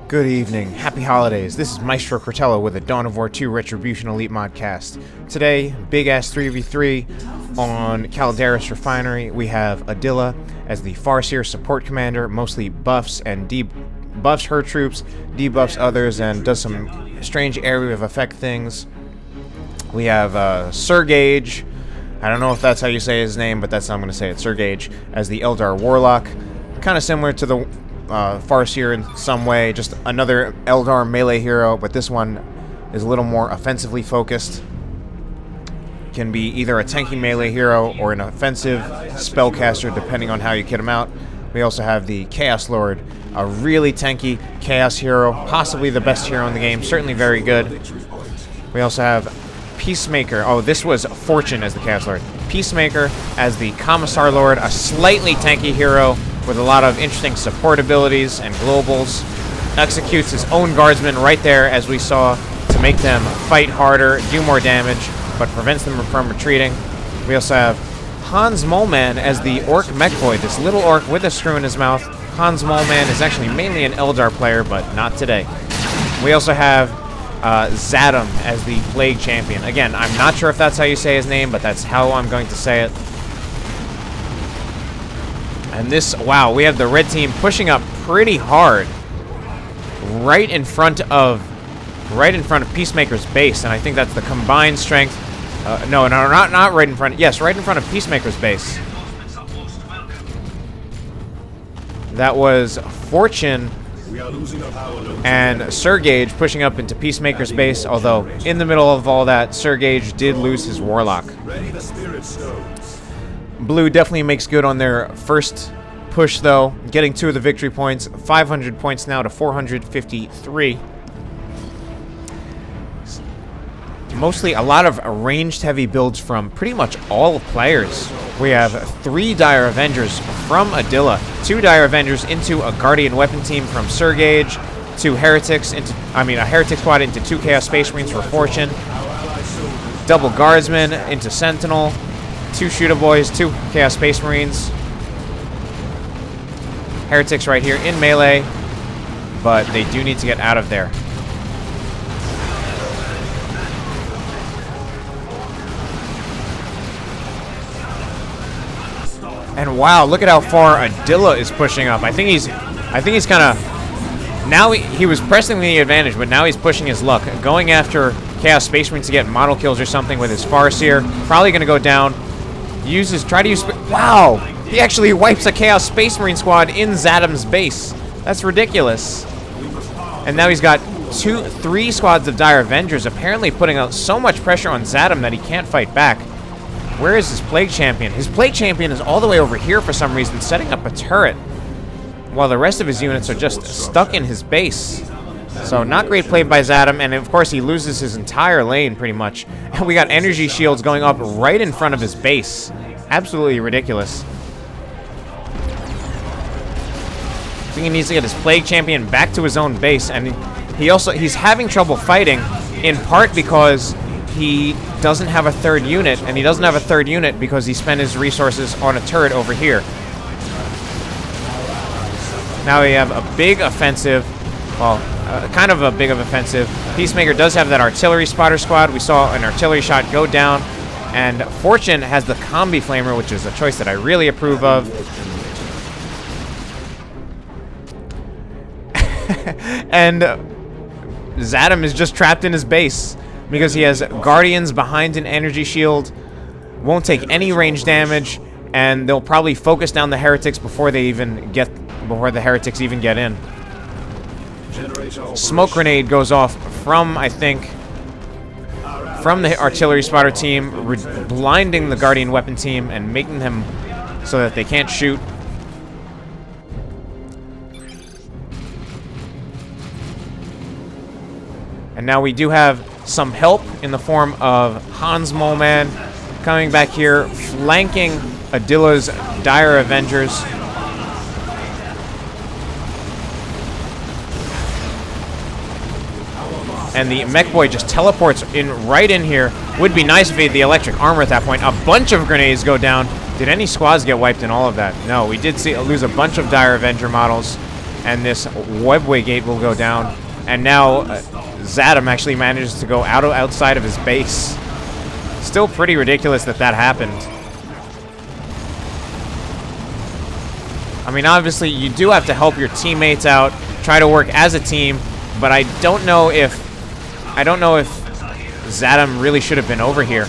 Good evening, happy holidays. This is Maestro Cortello with a Dawn of War 2 Retribution Elite Modcast. Today, big-ass 3v3 on Calderis Refinery. We have Adila as the Farseer support commander, mostly buffs and buffs her troops, debuffs others, and does some strange area of effect things. We have Siergiej, I don't know if that's how you say his name, but that's how I'm going to say it, Siergiej, as the Eldar Warlock. Kind of similar to the Farseer in some way, just another Eldar melee hero, but this one is a little more offensively focused. Can be either a tanky melee hero or an offensive spellcaster, depending on how you kit him out. We also have the Chaos Lord, a really tanky Chaos hero, possibly the best hero in the game, certainly very good. We also have Peacemaker. Oh, this was For7une as the Chaos Lord. Peacemaker as the Commissar Lord, a slightly tanky hero with a lot of interesting support abilities and globals. Executes his own guardsmen right there, as we saw, to make them fight harder, do more damage, but prevents them from retreating. We also have HansMoleman as the Orc Mekboy, this little orc with a screw in his mouth. HansMoleman is actually mainly an Eldar player, but not today. We also have DUM as the Plague Champion. Again, I'm not sure if that's how you say his name, but that's how I'm going to say it. And this, wow, we have the red team pushing up pretty hard, right in front of Peacemaker's base, and I think that's the combined strength. No, not right in front. Yes, right in front of Peacemaker's base. That was For7une and Siergiej pushing up into Peacemaker's base, although in the middle of all that, Siergiej did lose his Warlock. Blue definitely makes good on their first push, though, getting 2 of the victory points, 500 points now to 453. Mostly a lot of ranged heavy builds from pretty much all players. We have 3 Dire Avengers from Adila, 2 Dire Avengers into a Guardian weapon team from Siergiej, 2 Heretics into, a Heretic squad into 2 Chaos Space Marines for For7une, double Guardsmen into Sentinel, 2 Shooter Boys, 2 Chaos Space Marines. Heretics right here in melee, but they do need to get out of there. And wow, look at how far Adila is pushing up. I think he's kind of, now he was pressing the advantage, but now he's pushing his luck, going after Chaos Space Marines to get model kills or something with his Farseer. Probably going to go down. Try to use, wow! He actually wipes a Chaos Space Marine squad in DUM's base. That's ridiculous. And now he's got 3 squads of Dire Avengers, apparently putting out so much pressure on DUM that he can't fight back. Where is his Plague Champion? His Plague Champion is all the way over here for some reason, setting up a turret, while the rest of his units are just stuck in his base. So not great play by DUM, and of course he loses his entire lane pretty much. And we got energy shields going up right in front of his base. Absolutely ridiculous. I think he needs to get his Plague Champion back to his own base, and he's having trouble fighting, in part because he doesn't have a 3rd unit, and he doesn't have a 3rd unit because he spent his resources on a turret over here. Now we have a big offensive, well, kind of a big of offensive. Peacemaker does have that artillery spotter squad. We saw an artillery shot go down, and For7une has the combi flamer, which is a choice that I really approve of. And DUM is just trapped in his base because he has Guardians behind an energy shield, won't take any range damage, and they'll probably focus down the Heretics before the Heretics even get in. Smoke grenade goes off from, I think, from the artillery spotter team, blinding the Guardian weapon team and making them so that they can't shoot. And now we do have some help in the form of HansMoleman coming back here, flanking Adila's Dire Avengers. And the Mekboy just teleports right in here. Would be nice if he had the electric armor at that point. A bunch of grenades go down. Did any squads get wiped in all of that? No, we did lose a bunch of Dire Avenger models. and this webway gate will go down. And now Zadam actually manages to go outside of his base. Still pretty ridiculous that that happened. I mean, obviously, you do have to help your teammates out, try to work as a team, but I don't know if Zadam really should have been over here.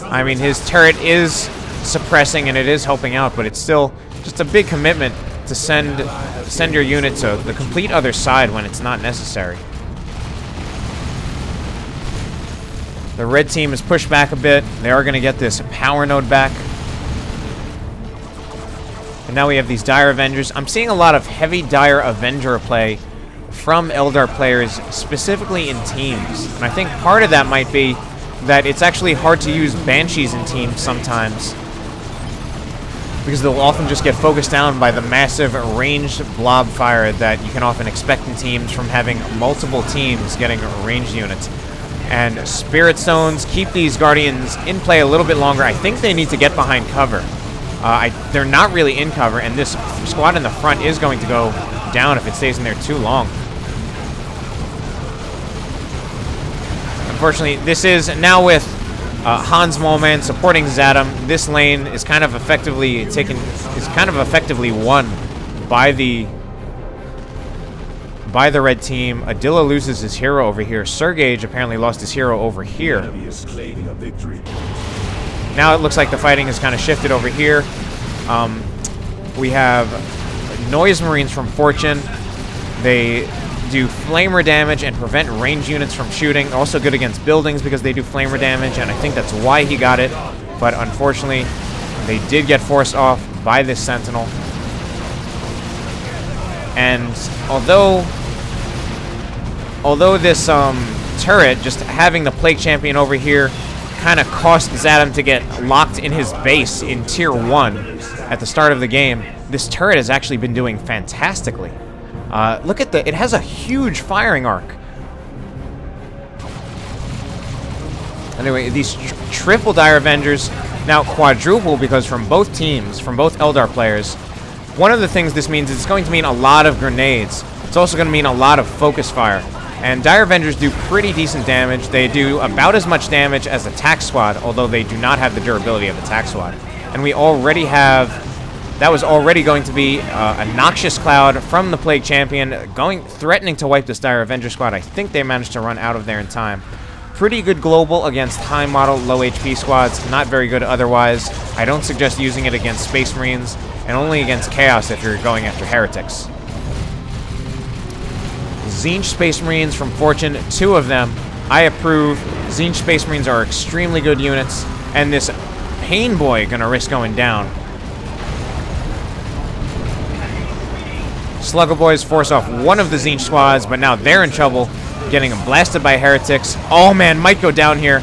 I mean, his turret is suppressing and it is helping out, but it's still just a big commitment to send your unit to the complete other side when it's not necessary. The red team is pushed back a bit. They are going to get this power node back. And now we have these Dire Avengers. I'm seeing a lot of heavy Dire Avenger play from Eldar players, specifically in teams. And I think part of that might be that it's actually hard to use Banshees in teams sometimes, because they'll often just get focused down by the massive ranged blob fire that you can often expect in teams from having multiple teams getting ranged units. And Spirit Stones keep these Guardians in play a little bit longer. I think they need to get behind cover. They're not really in cover, and this squad in the front is going to go down if it stays in there too long. Unfortunately, this is now with HansMoleman supporting Zadam. This lane is kind of effectively won by the red team. Adila loses his hero over here. Siergiej apparently lost his hero over here. Now it looks like the fighting has kind of shifted over here. We have Noise Marines from For7une. They do flamer damage and prevent range units from shooting. Also good against buildings because they do flamer damage, and I think that's why he got it. But unfortunately, they did get forced off by this Sentinel. And although this turret, just having the Plague Champion over here, kind of cost Zadam to get locked in his base in Tier 1 at the start of the game, this turret has actually been doing fantastically. Look at it has a huge firing arc. Anyway, these triple Dire Avengers, now quadruple, because from both teams, from both Eldar players, one of the things this means is it's going to mean a lot of grenades. It's also going to mean a lot of focus fire. And Dire Avengers do pretty decent damage. They do about as much damage as Attack Squad, although they do not have the durability of Attack Squad. And we already have... That was already going to be a Noxious Cloud from the Plague Champion, threatening to wipe this Dire Avenger squad. I think they managed to run out of there in time. Pretty good global against high model, low HP squads. Not very good otherwise. I don't suggest using it against Space Marines, and only against Chaos if you're going after Heretics. Tzeentch Space Marines from For7une, 2 of them. I approve. Tzeentch Space Marines are extremely good units, and this Pain Boy gonna risk going down. Slugger Boys force off one of the Tzeentch squads, but now they're in trouble, getting blasted by Heretics. Oh man, might go down here,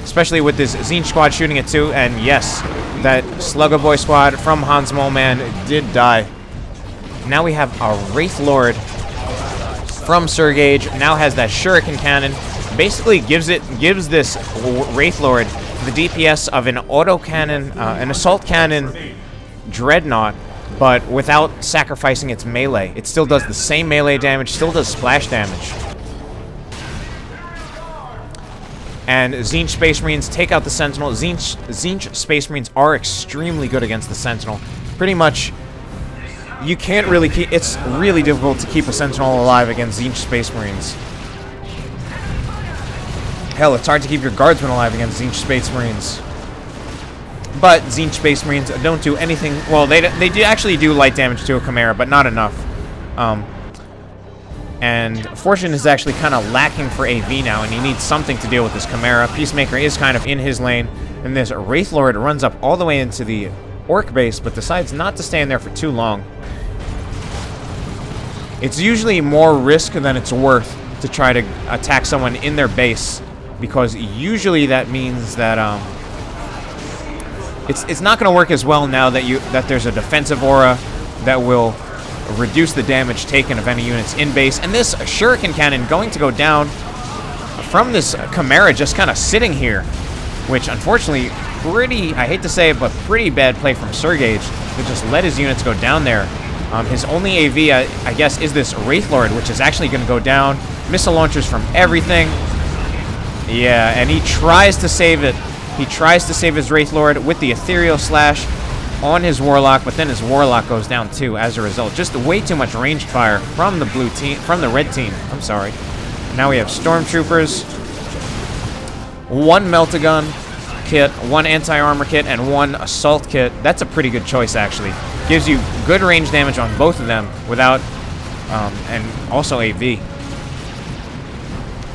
especially with this Tzeentch squad shooting it too. And yes, that Slugger Boy squad from HansMoleman did die. Now we have a Wraith Lord from Siergiej. Now has that Shuriken cannon. Basically gives this Wraith Lord the DPS of an autocannon, an assault cannon Dreadnought, but without sacrificing its melee. It still does the same melee damage, still does splash damage. And Tzeentch Space Marines take out the Sentinel. Tzeentch Space Marines are extremely good against the Sentinel. Pretty much, you can't really keep... It's really difficult to keep a Sentinel alive against Tzeentch Space Marines. Hell, it's hard to keep your Guardsmen alive against Tzeentch Space Marines. But Tzeentch Space Marines don't do anything... Well, they do actually do light damage to a Chimera, but not enough. And For7une is actually kind of lacking for AV now, and he needs something to deal with this Chimera. Peacemaker is kind of in his lane, and this Wraith Lord runs up all the way into the Orc base, but decides not to stay in there for too long. It's usually more risk than it's worth to try to attack someone in their base, because usually that means that it's not going to work as well now that there's a defensive aura that will reduce the damage taken of any units in base. And this Shuriken cannon going to go down from this Chimera just kind of sitting here, which unfortunately pretty, I hate to say it, but pretty bad play from Siergiej to just let his units go down there His only AV, I guess, is this Wraith Lord, which is actually going to go down. Missile launchers from everything. Yeah, and he tries to save it. He tries to save his Wraith Lord with the Ethereal Slash on his Warlock, but then his Warlock goes down too as a result. Just way too much ranged fire from the blue team, from the red team. I'm sorry. Now we have Stormtroopers, 1 Melt-A-Gun kit, 1 anti-armor kit, and 1 assault kit. That's a pretty good choice, actually. Gives you good range damage on both of them without, and also AV.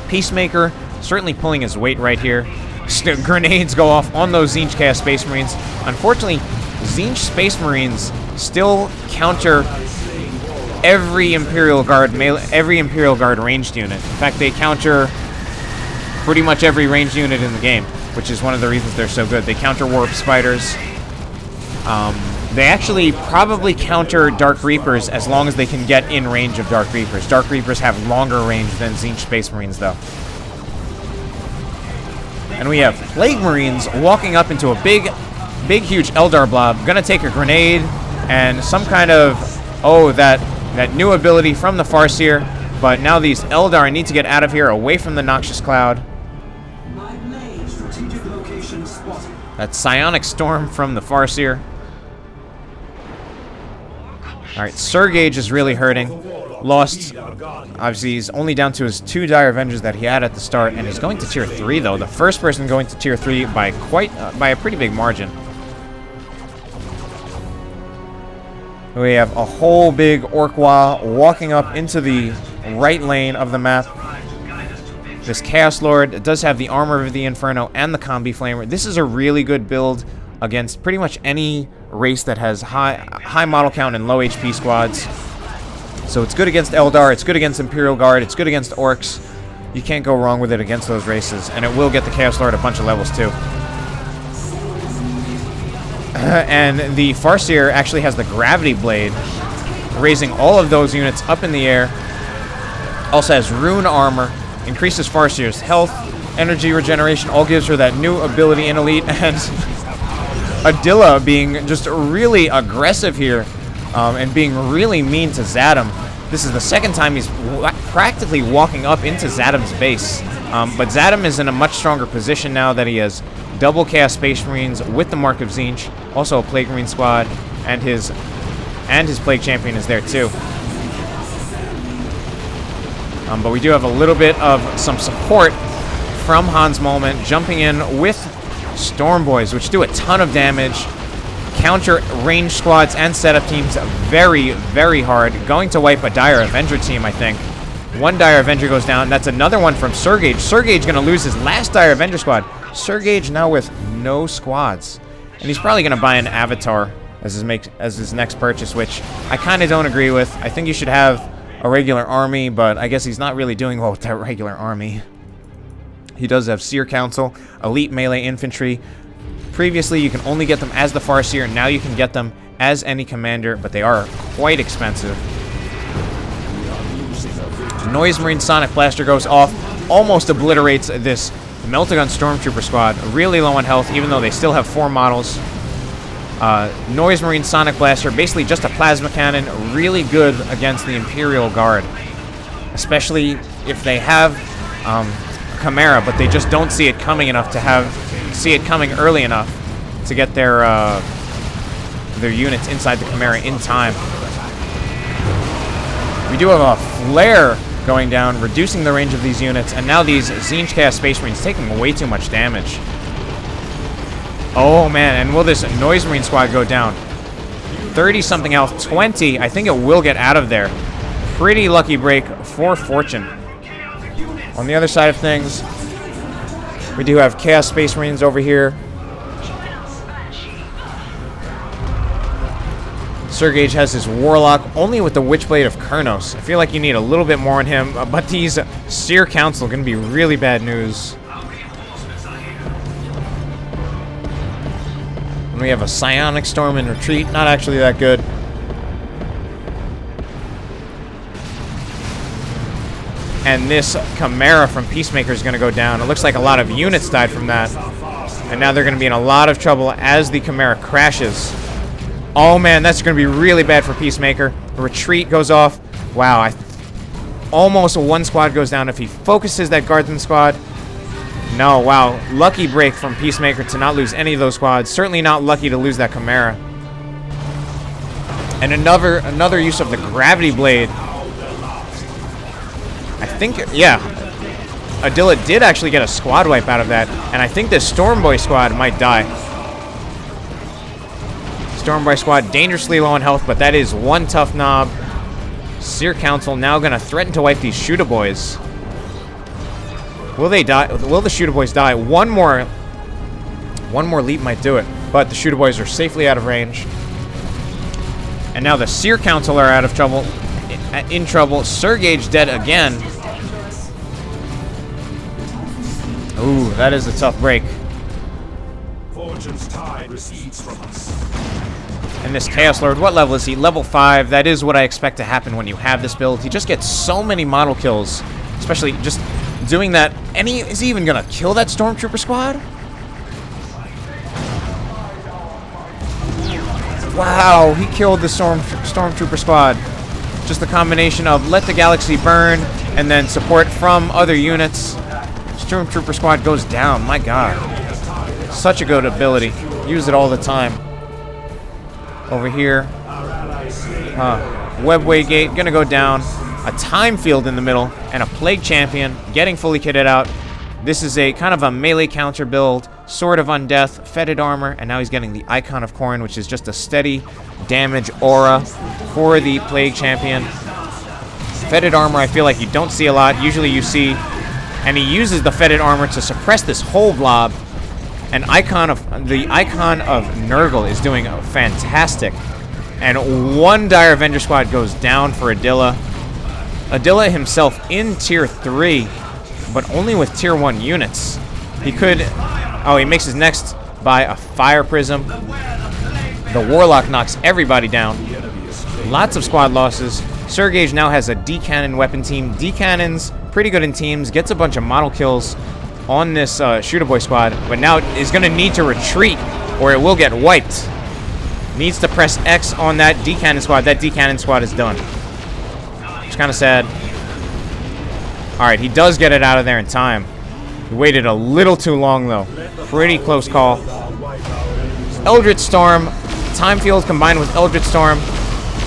Peacemaker, certainly pulling his weight right here. Grenades go off on those Tzeentch Chaos Space Marines. Unfortunately, Tzeentch Space Marines still counter every Imperial Guard ranged unit. In fact, they counter pretty much every ranged unit in the game, which is one of the reasons they're so good. They counter Warp Spiders. They actually probably counter Dark Reapers as long as they can get in range of Dark Reapers. Dark Reapers have longer range than Tzeentch Space Marines, though. And we have Plague Marines walking up into a big, huge Eldar blob. Gonna take a grenade and some kind of, oh, that new ability from the Farseer. But now these Eldar need to get out of here, away from the Noxious Cloud. That Psionic Storm from the Farseer. Alright, Siergiej is really hurting. Lost, obviously, he's only down to his 2 Dire Avengers that he had at the start, and he's going to tier 3, though. The first person going to tier 3 by by a pretty big margin. We have a whole big Orkwa walking up into the right lane of the map. This Chaos Lord does have the Armor of the Inferno and the Combi Flamer. This is a really good build against pretty much any race that has high model count and low HP squads. So it's good against Eldar, it's good against Imperial Guard, it's good against Orcs. You can't go wrong with it against those races, and it will get the Chaos Lord a bunch of levels too. And the Farseer actually has the Gravity Blade, raising all of those units up in the air. Also has Rune Armor, increases Farseer's health, energy regeneration, all gives her that new ability in Elite, and Adila being just really aggressive here, and being really mean to Zadam. This is the second time he's practically walking up into Zadam's base. But Zadam is in a much stronger position now that he has double Chaos Space Marines with the Mark of Tzeentch, also a Plague Marine squad, and his Plague Champion is there too. But we do have a little bit of some support from HansMoleman jumping in with Storm Boys, which do a ton of damage. Counter range squads and setup teams very, very hard. Going to wipe a Dire Avenger team, I think. 1 Dire Avenger goes down. That's another one from Siergiej. Siergiej going to lose his last Dire Avenger squad. Siergiej now with no squads. And he's probably going to buy an Avatar as his next purchase, which I kind of don't agree with. I think you should have a regular army, but I guess he's not really doing well with that regular army. He does have Seer Council, Elite Melee Infantry. Previously, you can only get them as the Farseer. Now you can get them as any commander, but they are quite expensive. Noise Marine Sonic Blaster goes off, almost obliterates this Melt-A-Gun Stormtrooper squad. Really low on health, even though they still have 4 models. Noise Marine Sonic Blaster, basically just a plasma cannon, really good against the Imperial Guard. Especially if they have Chimera, but they just don't see it coming enough to see it coming early enough to get their units inside the Chimera in time. We do have a flare going down, reducing the range of these units, and now these Tzeentch Chaos Space Marines taking way too much damage. Oh man, and will this Noise Marine squad go down? 30-something health, 20. I think it will get out of there. Pretty lucky break for Fortune. On the other side of things, we do have Chaos Space Marines over here. Siergiej has his Warlock, only with the Witchblade of Kurnos. I feel like you need a little bit more on him, but these Seer Council are going to be really bad news. And we have a Psionic Storm in retreat, not actually that good. And this Chimera from Peacemaker is going to go down. It looks like a lot of units died from that. And now they're going to be in a lot of trouble as the Chimera crashes. Oh man, that's going to be really bad for Peacemaker. retreat goes off. Wow, almost one squad goes down if he focuses that guardsman squad. No, wow. Lucky break from Peacemaker to not lose any of those squads. Certainly not lucky to lose that Chimera. And another use of the Gravity Blade. I think, yeah. Adila did actually get a squad wipe out of that. And I think this Stormboy squad might die. Stormboy squad dangerously low on health, but that is one tough knob. Seer Council now going to threaten to wipe these Shooter Boys. Will they die? Will the Shooter Boys die? One more leap might do it, but the Shooter Boys are safely out of range. And now the Seer Council are out of trouble. In trouble. Siergiej dead again. Ooh, that is a tough break. Fortune's tide recedes from us. And this Chaos Lord, what level is he? Level 5. That is what I expect to happen when you have this build. He just gets so many model kills, especially just doing that. And is he even gonna kill that Stormtrooper squad? Wow, he killed the Stormtrooper squad. Just the combination of let the galaxy burn and then support from other units. Stormtrooper squad goes down. My God, such a good ability. Use it all the time. Over here, Webway Gate gonna go down. A Time Field in the middle and a Plague Champion getting fully kitted out. This is a kind of a melee counter build. Sword of Undeath, Fetid Armor, and now he's getting the Icon of Corn, which is just a steady damage aura for the Plague Champion. Fetid Armor, I feel like you don't see a lot. Usually you see, and he uses the Fetid Armor to suppress this whole blob. And the Icon of Nurgle is doing fantastic. And one Dire Avenger squad goes down for Adila. Adila himself in tier 3, but only with tier 1 units. He could... Oh, he makes his next by a Fire Prism. The Warlock knocks everybody down. Lots of squad losses. Siergiej now has a D-Cannon weapon team. D-Cannon's pretty good in teams. Gets a bunch of model kills on this Shooter Boy squad, but now is going to need to retreat or it will get wiped. Needs to press X on that D-Cannon squad. That D-Cannon squad is done. It's kind of sad. Alright, he does get it out of there in time. He waited a little too long, though. Pretty close call. Eldritch Storm. Time Field combined with Eldritch Storm.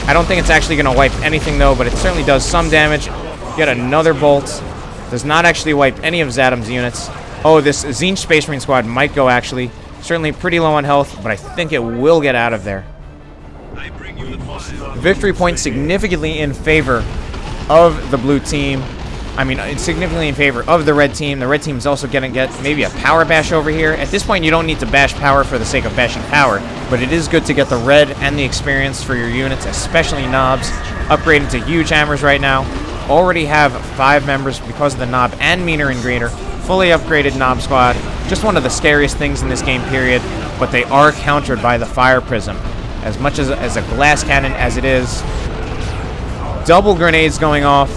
I don't think it's actually going to wipe anything, though, but it certainly does some damage. Get another Bolt. Does not actually wipe any of Zadam's units. Oh, this Tzeentch Space Marine squad might go, actually. Certainly pretty low on health, but I think it will get out of there. Victory point significantly in favor of the blue team. I mean, it's significantly in favor of the red team. The red team is also going to get maybe a power bash over here. At this point, you don't need to bash power for the sake of bashing power, but it is good to get the red and the experience for your units, especially knobs. Upgraded to huge hammers right now. Already have 5 members because of the knob and meaner and greater. Fully upgraded knob squad. Just one of the scariest things in this game period, but they are countered by the Fire Prism. As much as a glass cannon as it is. Double grenades going off.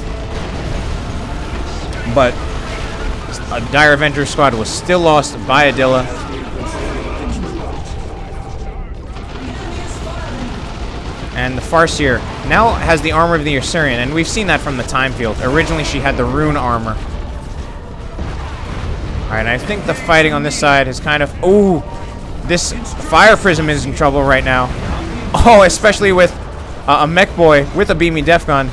But a Dire Avenger squad was still lost by Adila. And the Farseer now has the armor of the Assyrian, and we've seen that from the Time Field. Originally, she had the rune armor. Alright, I think the fighting on this side is kind of... Ooh! This Fire Prism is in trouble right now. Oh, especially with a Mekboy with a Beamy Def Gun.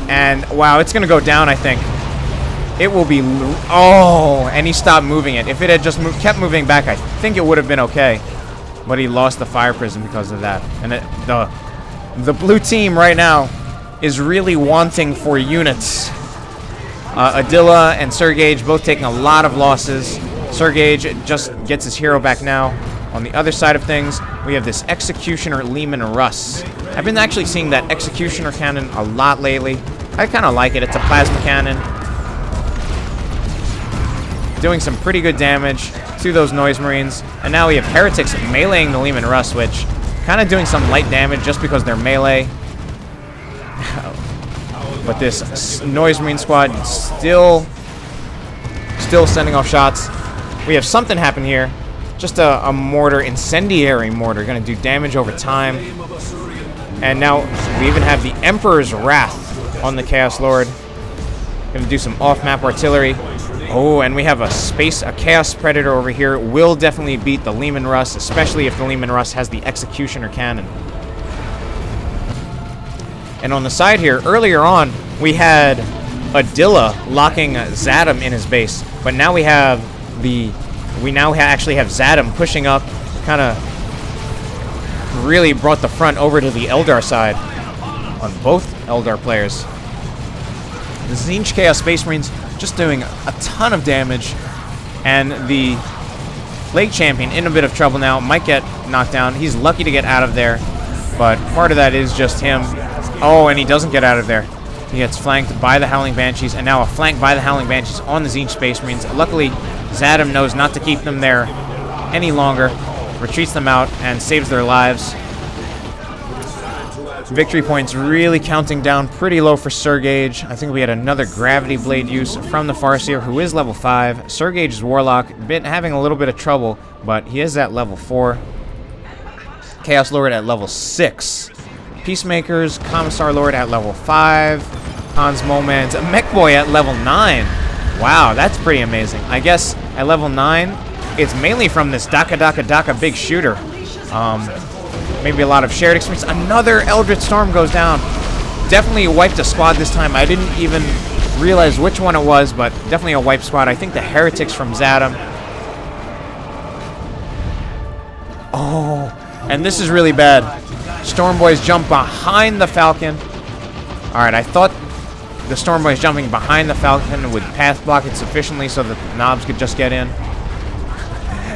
And, wow, it's going to go down, I think. It will be... Oh! And he stopped moving it. If it had just kept moving back, I think it would have been okay. But he lost the Fire Prism because of that. And the blue team right now is really wanting for units. Adila and Siergiej both taking a lot of losses. Siergiej just gets his hero back now. On the other side of things, we have this Executioner Lehman Russ. I've been actually seeing that Executioner cannon a lot lately. I kind of like it. It's a plasma cannon. Doing some pretty good damage to those Noise Marines. And now we have Heretics meleeing the Lehman Russ, which kind of doing some light damage just because they're melee. But this Noise Marine squad still sending off shots. We have something happen here. Just a mortar, incendiary mortar, going to do damage over time. And now we even have the Emperor's Wrath on the Chaos Lord. Gonna do some off-map artillery. Oh, and we have a Chaos Predator over here. Will definitely beat the Leman Russ, especially if the Leman Russ has the Executioner Cannon. And on the side here, earlier on, we had Adila locking Zadam in his base, but now we have actually have Zadam pushing up, kind of really brought the front over to the Eldar side on both Eldar players. The Tzeentch Chaos Space Marines just doing a ton of damage, and the Plague Champion in a bit of trouble now, might get knocked down. He's lucky to get out of there, but part of that is just him. Oh, and he doesn't get out of there. He gets flanked by the Howling Banshees, and now a flank by the Howling Banshees on the Tzeentch Space Marines. Luckily, Zadam knows not to keep them there any longer, retreats them out, and saves their lives. Victory points really counting down pretty low for Siergiej. I think we had another Gravity Blade use from the Farseer, who is level 5. Siergiej's Warlock, having a little bit of trouble, but he is at level 4. Chaos Lord at level 6. Peacemakers, Commissar Lord at level 5. HansMoleman, Mekboy at level 9. Wow, that's pretty amazing. I guess at level 9, it's mainly from this Daka big shooter. Maybe a lot of shared experience. Another Eldritch Storm goes down. Definitely wiped a squad this time. I didn't even realize which one it was, but definitely a wipe squad. I think the Heretics from Zadam. Oh, and this is really bad. Storm Boys jump behind the Falcon. Alright, I thought the Storm Boys jumping behind the Falcon would path block it sufficiently so that the knobs could just get in.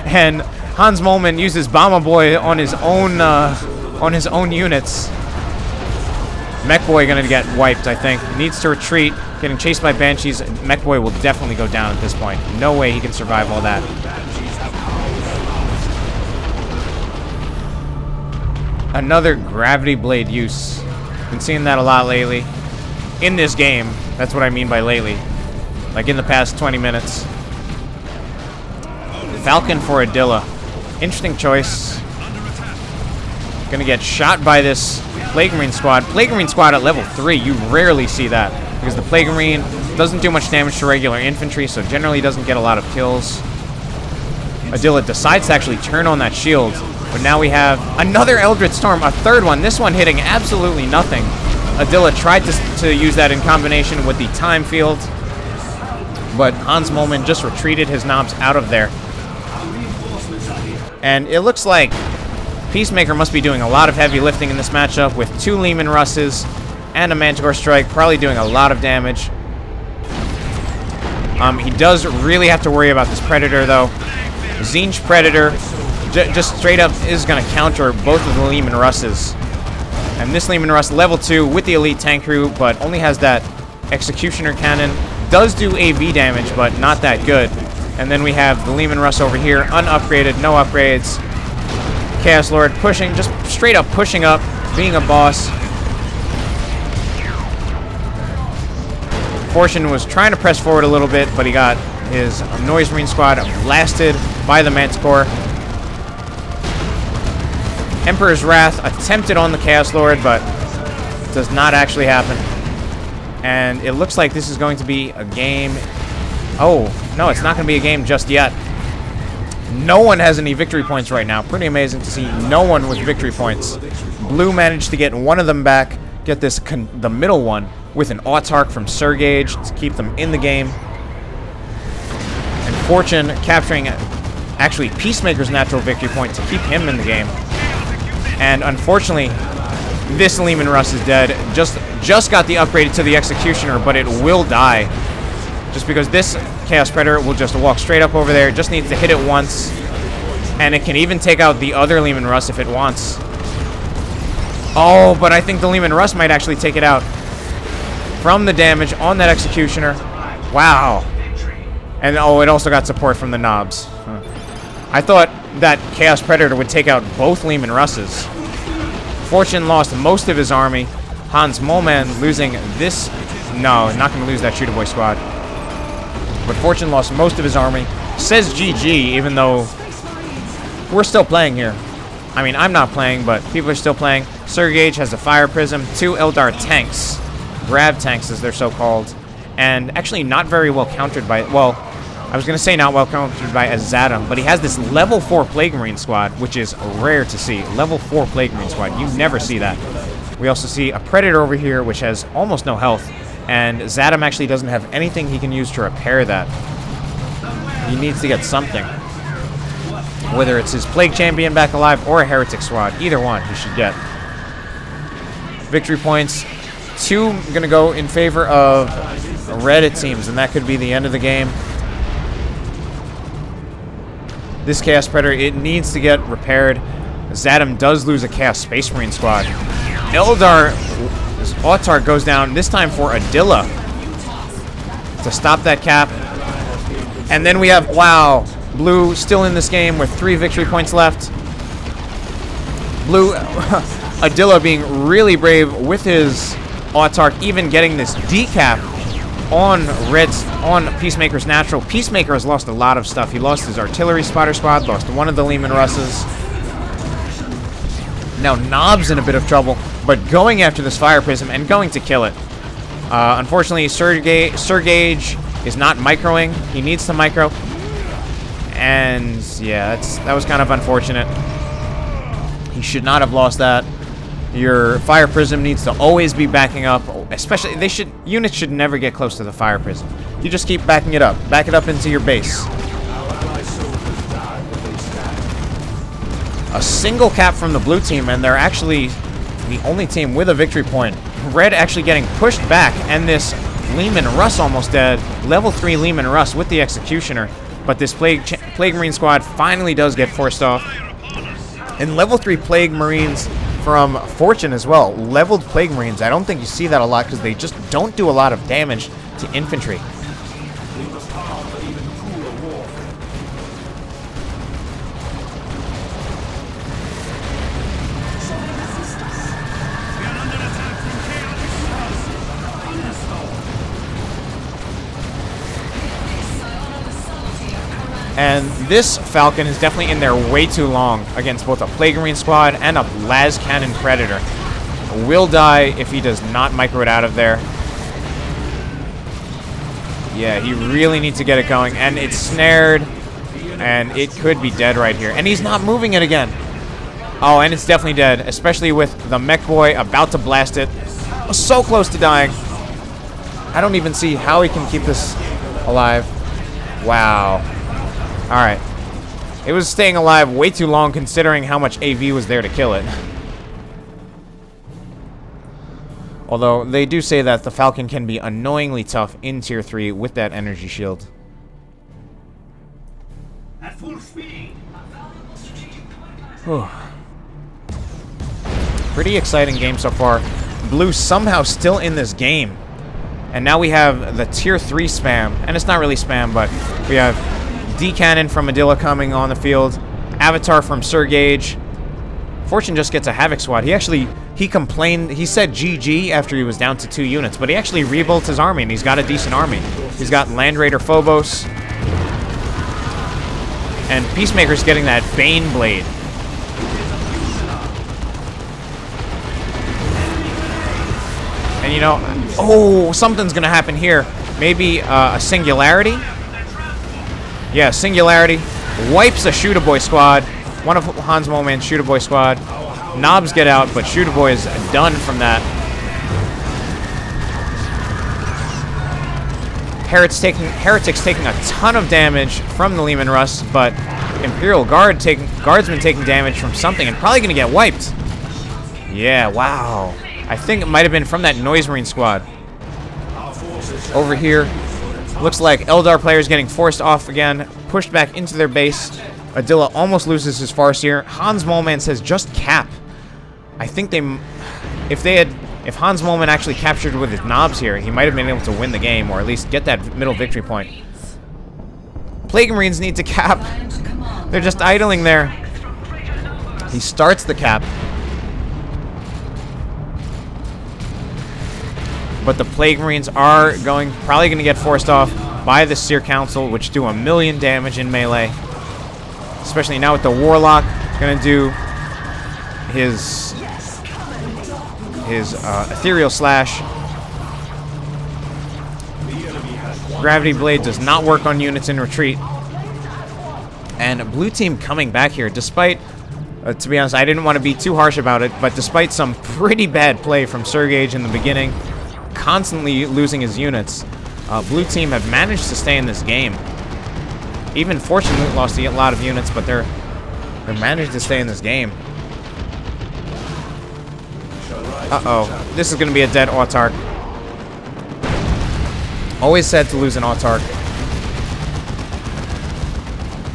And HansMoleman uses Bomber Boy on his own units. Mekboy gonna get wiped, I think. Needs to retreat, getting chased by Banshees. Mekboy will definitely go down at this point. No way he can survive all that. Another Gravity Blade use. Been seeing that a lot lately. In this game, that's what I mean by lately. Like in the past 20 minutes. Falcon for Adila. Interesting choice. Gonna get shot by this Plague Marine squad. Plague Marine squad at level 3, you rarely see that. Because the Plague Marine doesn't do much damage to regular infantry, so generally doesn't get a lot of kills. Adila decides to actually turn on that shield. But now we have another Eldritch Storm, a third one. This one hitting absolutely nothing. Adila tried to use that in combination with the Time Field. But HansMoleman just retreated his knobs out of there. And it looks like Peacemaker must be doing a lot of heavy lifting in this matchup with 2 Leman Russes and a Manticore Strike, probably doing a lot of damage. He does really have to worry about this Predator, though. Tzeentch Predator just straight up is going to counter both of the Leman Russes. And this Leman Russ, level 2 with the Elite Tank Crew, but only has that Executioner Cannon. Does do AV damage, but not that good. And then we have the Leman Russ over here, unupgraded, no upgrades. Chaos Lord pushing, just straight up pushing up, being a boss. For7une was trying to press forward a little bit, but he got his Noise Marine squad blasted by the Manticore. Emperor's Wrath attempted on the Chaos Lord, but does not actually happen. And it looks like this is going to be a game. Oh, no, it's not going to be a game just yet. No one has any victory points right now. Pretty amazing to see no one with victory points. Blue managed to get one of them back, get this the middle one with an Autarch from Siergiej to keep them in the game. And For7une capturing actually Peacemaker's natural victory point to keep him in the game. And unfortunately, this Leman Russ is dead. Just got the upgrade to the Executioner, but it will die. Just because this Chaos Predator will just walk straight up over there. Just needs to hit it once. And it can even take out the other Leman Russ if it wants. Oh, but I think the Leman Russ might actually take it out. From the damage on that Executioner. Wow. And oh, it also got support from the knobs. I thought that Chaos Predator would take out both Leman Russes. For7une lost most of his army. HansMoleman losing this. No, not going to lose that Shooter Boy squad. But For7une lost most of his army. Says GG, even though we're still playing here. I mean, I'm not playing, but people are still playing. Siergiej has a Fire Prism, 2 Eldar tanks, grab tanks as they're so called, and actually not very well countered by, well, I was going to say not well countered by Zadam, but he has this level 4 Plague Marine squad, which is rare to see. Level 4 Plague Marine squad, you never see that. We also see a Predator over here, which has almost no health, and Zadam actually doesn't have anything he can use to repair that. He needs to get something. Whether it's his Plague Champion back alive or a Heretic squad, either one he should get. Victory points, 2 going to go in favor of red, it seems, and that could be the end of the game. This Chaos Predator, it needs to get repaired. Zadam does lose a Chaos Space Marine squad. Eldar Autarch goes down, this time for Adila to stop that cap. And then we have, wow, Blue still in this game with 3 victory points left. Blue, Adila being really brave with his Autarch, even getting this decap on Red's, on Peacemaker's natural. Peacemaker has lost a lot of stuff. He lost his Artillery Spotter squad, lost one of the Lehman Russes. Now Knob's in a bit of trouble, but going after this Fire Prism and going to kill it. Unfortunately, Siergiej is not microing. He needs to micro. And yeah, that was kind of unfortunate. He should not have lost that. Your Fire Prism needs to always be backing up, especially units should never get close to the Fire Prism. You just keep backing it up. Back it up into your base. A single cap from the blue team, and they're actually the only team with a victory point. Red actually getting pushed back, and this Lehman Russ almost dead. Level 3 Lehman Russ with the Executioner, but this Plague Marine squad finally does get forced off. And level 3 Plague Marines from For7une as well. Leveled Plague Marines, I don't think you see that a lot because they just don't do a lot of damage to infantry. And this Falcon is definitely in there way too long against both a Plague Marine squad and a Las Cannon Predator. Will die if he does not micro it out of there. Yeah, he really needs to get it going. And it's snared, and it could be dead right here. And he's not moving it again. Oh, and it's definitely dead, especially with the Mekboy about to blast it. So close to dying. I don't even see how he can keep this alive. Wow. Alright. It was staying alive way too long considering how much AV was there to kill it. Although, they do say that the Falcon can be annoyingly tough in Tier 3 with that energy shield. At full speed. Pretty exciting game so far. Blue somehow still in this game. And now we have the Tier 3 spam. And it's not really spam, but we have D-Cannon from Adila coming on the field. Avatar from Siergiej. For7une just gets a Havoc squad. He complained, he said GG after he was down to 2 units, but he actually rebuilt his army, and he's got a decent army. He's got Land Raider Phobos. And Peacemaker's getting that Bane Blade. And you know, oh, something's gonna happen here. Maybe a Singularity? Yeah, Singularity wipes a Shooter Boy squad. One of HansMoleman's Shooter Boy squad. Knobs get out, but Shooter Boy is done from that. Heretics taking a ton of damage from the Lehman Russ, but Imperial Guardsmen taking damage from something and probably gonna get wiped. Yeah, wow. I think it might have been from that Noise Marine squad. Over here, looks like Eldar players getting forced off again, pushed back into their base. Adila almost loses his Farseer. HansMoleman says just cap. I think if HansMoleman actually captured with his knobs here, he might have been able to win the game, or at least get that middle victory point. Plague Marines need to cap. They're just idling there. He starts the cap. But the Plague Marines are probably going to get forced off by the Seer Council, which do 1,000,000 damage in melee. Especially now with the Warlock, going to do his his ethereal slash. Gravity blade does not work on units in retreat. And blue team coming back here, despite, to be honest, I didn't want to be too harsh about it, but despite some pretty bad play from Siergiej in the beginning, constantly losing his units, blue team have managed to stay in this game. Even fortunately lost a lot of units, but they're managed to stay in this game. Uh-oh. This is going to be a dead autarch. Always said to lose an autarch.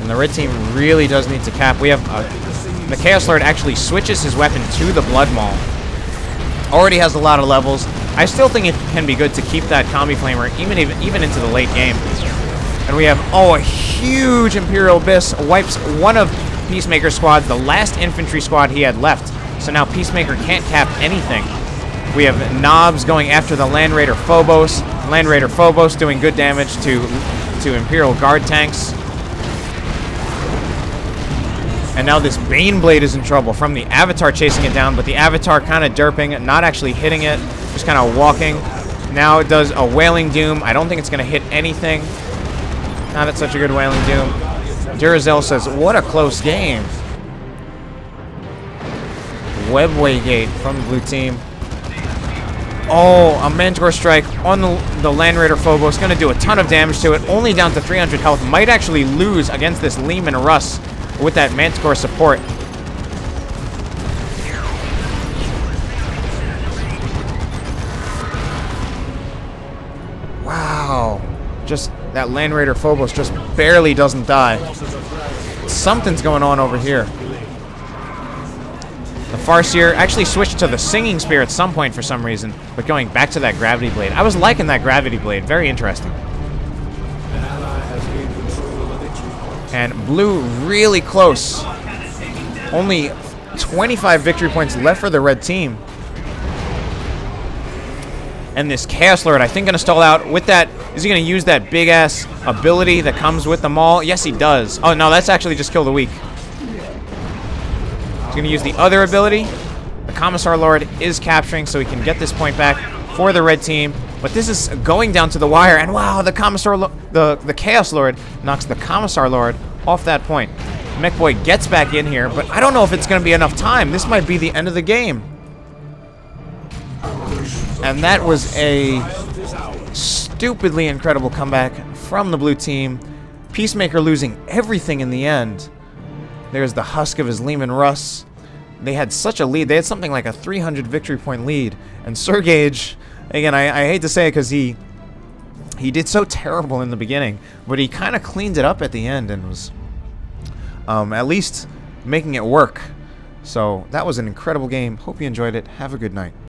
And the red team really does need to cap. We have the Chaos Lord actually switches his weapon to the Blood Maul. Already has a lot of levels. I still think it can be good to keep that Combi Flamer even into the late game. And we have, oh, a huge Imperial Abyss wipes one of Peacemaker's squad, the last infantry squad he had left. So now Peacemaker can't cap anything. We have Knobs going after the Land Raider Phobos. Land Raider Phobos doing good damage to Imperial Guard tanks. And now this Baneblade is in trouble from the Avatar chasing it down, but the Avatar kind of derping, not actually hitting it, just kind of walking. Now it does a Wailing Doom. I don't think it's going to hit anything. Not at such a good Wailing Doom. Duracell says, what a close game. Webway Gate from the blue team. Oh, a Manticore Strike on the Land Raider Phobos. Going to do a ton of damage to it. Only down to 300 health. Might actually lose against this Leman Russ with that Manticore support. Wow. Just that Land Raider Phobos just barely doesn't die. Something's going on over here. The Farseer actually switched to the Singing Spear at some point for some reason, but going back to that Gravity Blade. I was liking that Gravity Blade. Very interesting. And blue really close. Only 25 victory points left for the red team. And this Chaos Lord, I think, going to stall out with that. Is he going to use that big-ass ability that comes with the Maul? Yes, he does. Oh, no, that's actually just kill the weak. He's going to use the other ability. The Commissar Lord is capturing, so he can get this point back for the red team. But this is going down to the wire, and wow, the the Chaos Lord knocks the Commissar Lord off that point. Mekboy gets back in here, but I don't know if it's going to be enough time. This might be the end of the game. And that was a stupidly incredible comeback from the blue team. Peacemaker losing everything in the end. There's the husk of his Leman Russ. They had such a lead. They had something like a 300 victory point lead. And Siergiej, again, I hate to say it because he did so terrible in the beginning, but he kind of cleaned it up at the end and was at least making it work. So that was an incredible game. Hope you enjoyed it. Have a good night.